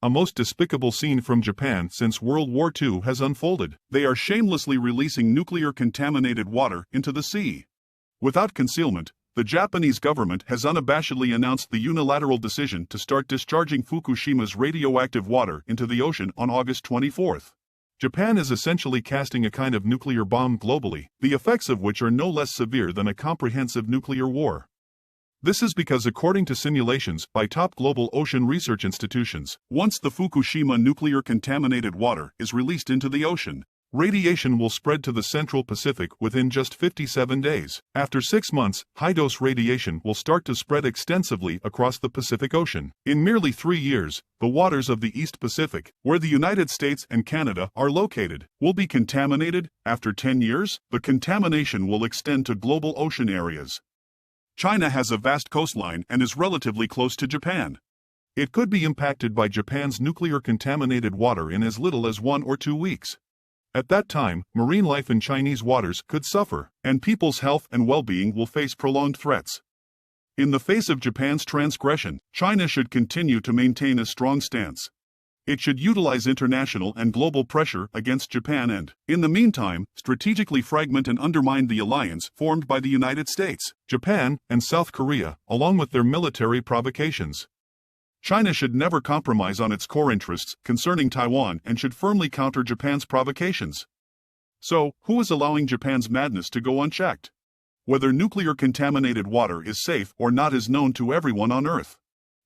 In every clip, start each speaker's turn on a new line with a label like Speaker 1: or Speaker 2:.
Speaker 1: A most despicable scene from Japan since World War II has unfolded. They are shamelessly releasing nuclear-contaminated water into the sea. Without concealment, the Japanese government has unabashedly announced the unilateral decision to start discharging Fukushima's radioactive water into the ocean on August 24. Japan is essentially casting a kind of nuclear bomb globally, the effects of which are no less severe than a comprehensive nuclear war. This is because, according to simulations by top global ocean research institutions, once the Fukushima nuclear-contaminated water is released into the ocean, radiation will spread to the Central Pacific within just 57 days. After 6 months, high-dose radiation will start to spread extensively across the Pacific Ocean. In merely 3 years, the waters of the East Pacific, where the United States and Canada are located, will be contaminated. After 10 years, the contamination will extend to global ocean areas. China has a vast coastline and is relatively close to Japan. It could be impacted by Japan's nuclear-contaminated water in as little as 1 or 2 weeks. At that time, marine life in Chinese waters could suffer, and people's health and well-being will face prolonged threats. In the face of Japan's transgression, China should continue to maintain a strong stance. It should utilize international and global pressure against Japan and, in the meantime, strategically fragment and undermine the alliance formed by the United States, Japan, and South Korea, along with their military provocations. China should never compromise on its core interests concerning Taiwan and should firmly counter Japan's provocations. So, who is allowing Japan's madness to go unchecked? Whether nuclear-contaminated water is safe or not is known to everyone on Earth.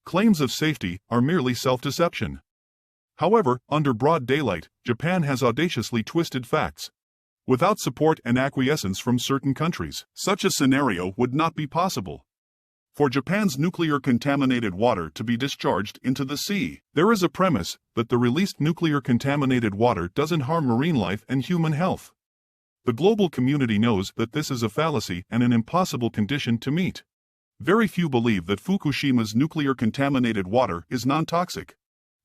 Speaker 1: Claims of safety are merely self-deception. However, under broad daylight, Japan has audaciously twisted facts. Without support and acquiescence from certain countries, such a scenario would not be possible. For Japan's nuclear-contaminated water to be discharged into the sea, there is a premise that the released nuclear-contaminated water doesn't harm marine life and human health. The global community knows that this is a fallacy and an impossible condition to meet. Very few believe that Fukushima's nuclear-contaminated water is non-toxic.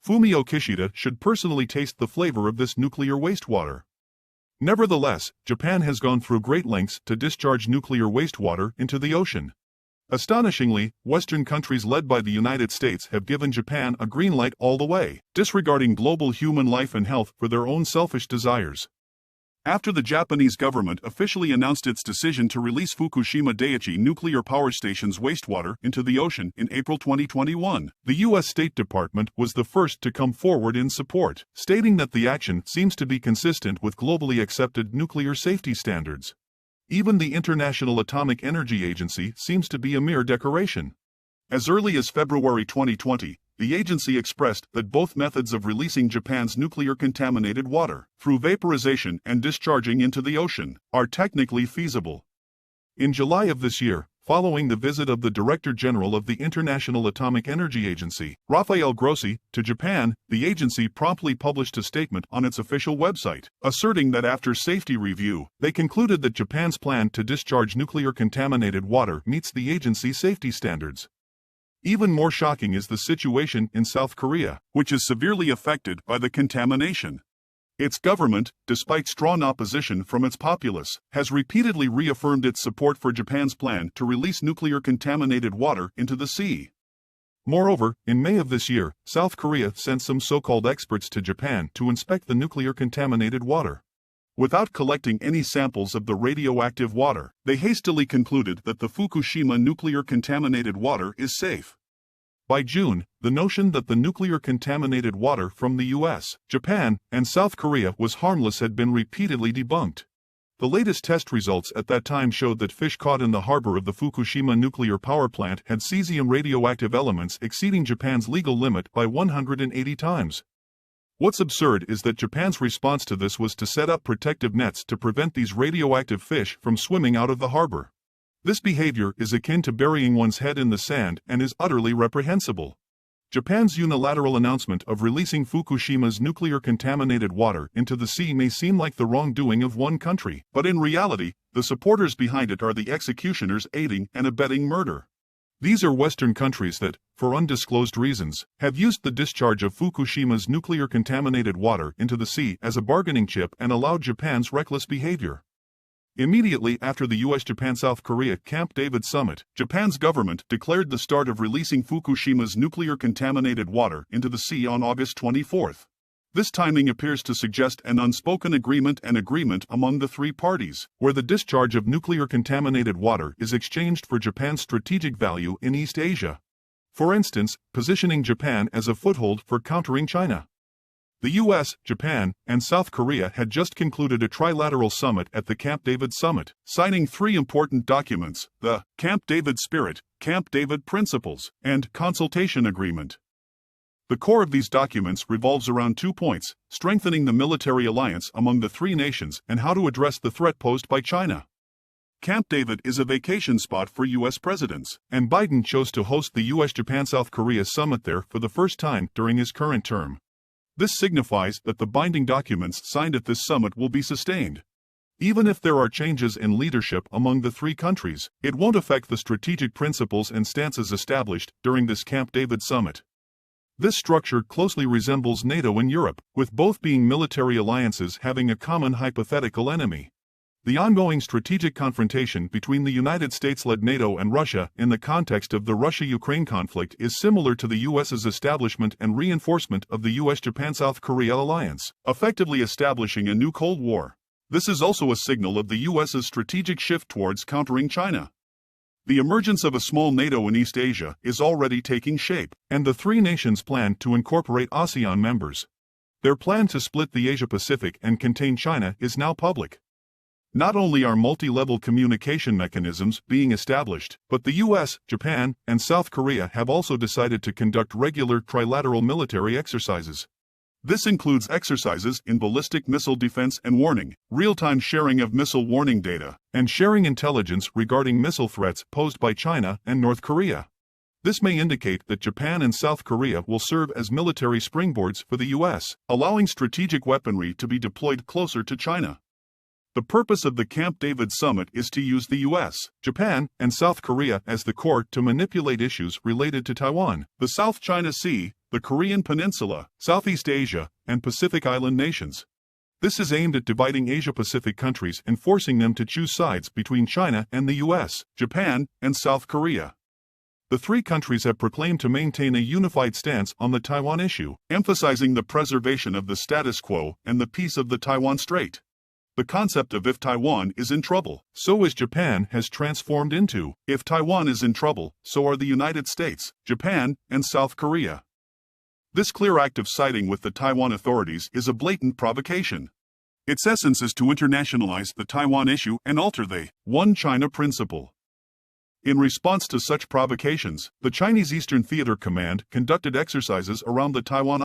Speaker 1: Fumio Kishida should personally taste the flavor of this nuclear wastewater. Nevertheless, Japan has gone through great lengths to discharge nuclear wastewater into the ocean. Astonishingly, Western countries led by the United States have given Japan a green light all the way, disregarding global human life and health for their own selfish desires. After the Japanese government officially announced its decision to release Fukushima Daiichi nuclear power station's wastewater into the ocean in April 2021, the U.S. State Department was the first to come forward in support, stating that the action seems to be consistent with globally accepted nuclear safety standards. Even the International Atomic Energy Agency seems to be a mere decoration. As early as February 2020, the agency expressed that both methods of releasing Japan's nuclear-contaminated water, through vaporization and discharging into the ocean, are technically feasible. In July of this year, following the visit of the Director General of the International Atomic Energy Agency, Rafael Grossi, to Japan, the agency promptly published a statement on its official website, asserting that after safety review, they concluded that Japan's plan to discharge nuclear-contaminated water meets the agency's safety standards. Even more shocking is the situation in South Korea, which is severely affected by the contamination. Its government, despite strong opposition from its populace, has repeatedly reaffirmed its support for Japan's plan to release nuclear-contaminated water into the sea. Moreover, in May of this year, South Korea sent some so-called experts to Japan to inspect the nuclear-contaminated water. Without collecting any samples of the radioactive water, they hastily concluded that the Fukushima nuclear-contaminated water is safe. By June, the notion that the nuclear-contaminated water from the US, Japan, and South Korea was harmless had been repeatedly debunked. The latest test results at that time showed that fish caught in the harbor of the Fukushima nuclear power plant had cesium radioactive elements exceeding Japan's legal limit by 180 times. What's absurd is that Japan's response to this was to set up protective nets to prevent these radioactive fish from swimming out of the harbor. This behavior is akin to burying one's head in the sand and is utterly reprehensible. Japan's unilateral announcement of releasing Fukushima's nuclear-contaminated water into the sea may seem like the wrongdoing of one country, but in reality, the supporters behind it are the executioners aiding and abetting murder. These are Western countries that, for undisclosed reasons, have used the discharge of Fukushima's nuclear-contaminated water into the sea as a bargaining chip and allowed Japan's reckless behavior. Immediately after the US-Japan-South Korea Camp David summit, Japan's government declared the start of releasing Fukushima's nuclear-contaminated water into the sea on August 24. This timing appears to suggest an unspoken agreement among the three parties, where the discharge of nuclear-contaminated water is exchanged for Japan's strategic value in East Asia. For instance, positioning Japan as a foothold for countering China. The US, Japan, and South Korea had just concluded a trilateral summit at the Camp David summit, signing three important documents: the Camp David Spirit, Camp David Principles, and Consultation Agreement. The core of these documents revolves around 2 points: strengthening the military alliance among the three nations and how to address the threat posed by China. Camp David is a vacation spot for U.S. presidents, and Biden chose to host the US-Japan-South Korea summit there for the first time during his current term. This signifies that the binding documents signed at this summit will be sustained. Even if there are changes in leadership among the three countries, it won't affect the strategic principles and stances established during this Camp David summit. This structure closely resembles NATO in Europe, with both being military alliances having a common hypothetical enemy. The ongoing strategic confrontation between the United States-led NATO and Russia in the context of the Russia-Ukraine conflict is similar to the US's establishment and reinforcement of the US-Japan-South Korea alliance, effectively establishing a new Cold War. This is also a signal of the US's strategic shift towards countering China. The emergence of a small NATO in East Asia is already taking shape, and the three nations plan to incorporate ASEAN members. Their plan to split the Asia-Pacific and contain China is now public. Not only are multi-level communication mechanisms being established, but the US, Japan, and South Korea have also decided to conduct regular trilateral military exercises. This includes exercises in ballistic missile defense and warning, real-time sharing of missile warning data, and sharing intelligence regarding missile threats posed by China and North Korea. This may indicate that Japan and South Korea will serve as military springboards for the US, allowing strategic weaponry to be deployed closer to China. The purpose of the Camp David summit is to use the US, Japan, and South Korea as the core to manipulate issues related to Taiwan, the South China Sea, the Korean Peninsula, Southeast Asia, and Pacific Island nations. This is aimed at dividing Asia-Pacific countries and forcing them to choose sides between China and the US, Japan, and South Korea. The three countries have proclaimed to maintain a unified stance on the Taiwan issue, emphasizing the preservation of the status quo and the peace of the Taiwan Strait. The concept of if Taiwan is in trouble, so is Japan has transformed into if Taiwan is in trouble, so are the United States, Japan, and South Korea. This clear act of siding with the Taiwan authorities is a blatant provocation. Its essence is to internationalize the Taiwan issue and alter the One China principle. In response to such provocations, the Chinese Eastern Theater Command conducted exercises around the Taiwan